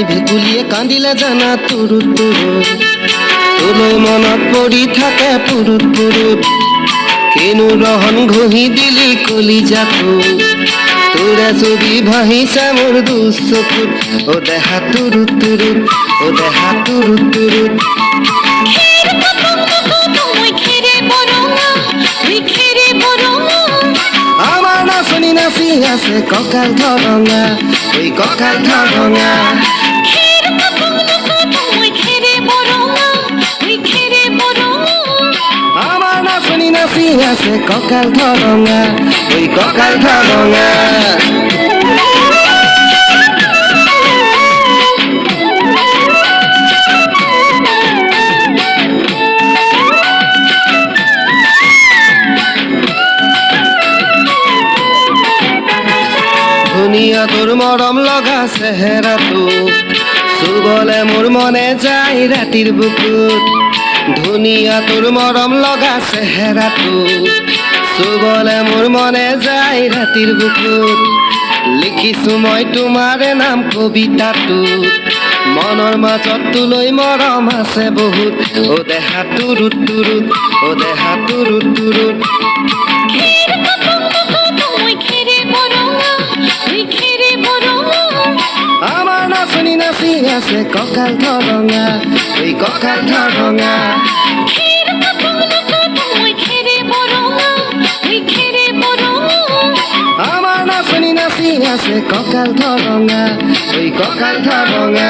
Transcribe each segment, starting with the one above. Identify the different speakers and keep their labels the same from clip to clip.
Speaker 1: ভেকুলিয়ে কান্দিলে জানা তুরুত তুরুত তোলৈ মনত পৰি থাকে পুৰুত পুৰুত কিনো ৰহন ঘঁহি দিলি কলিজাটো তোৰে ছবি ভাহিছে মোৰ দুচকুত অ দেহা তুৰুত তুৰুত অ দেহা তুৰুত তুৰুত আমাৰ নাচনি নাচি আছে কঁকাল ধৰঙা ঐ কঁকাল ধৰঙা আমার নাচনি নাচি আছে কঁকাল ধৰঙা ঐ কঁকাল ধৰঙা ধুনীয়া তোৰ মৰম লগা চেহেৰাটো চুবলে মোৰ মনে যায় ৰাতিৰ বুকুত ধুনীয়া তোৰ মৰম লগা চেহেৰাটো চুবলে মোৰ মনে যায় ৰাতিৰ বুকুত লিখিছো মই তোমাৰে নাম কবিতাটোত মনৰ মাজত তোলৈ মৰম আছে বহুত অ দেহা তুৰুত তুৰুত অ দেহা তুৰুত তুৰুত আমাৰ নাচনি নাচি আছে কঁকাল ধৰঙা ঐ কঁকাল ধৰঙা আমাৰ নাচনি নাচি আছে কঁকাল ধৰঙা ঐ কঁকাল ধৰঙা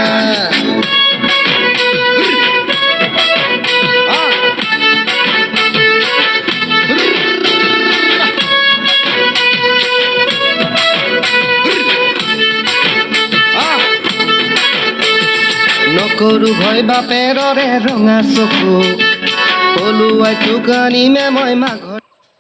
Speaker 1: নকৰো ভয় বাপেৰৰে ৰঙা চকু পলুৱাই তোক আনিমে মই মাঘ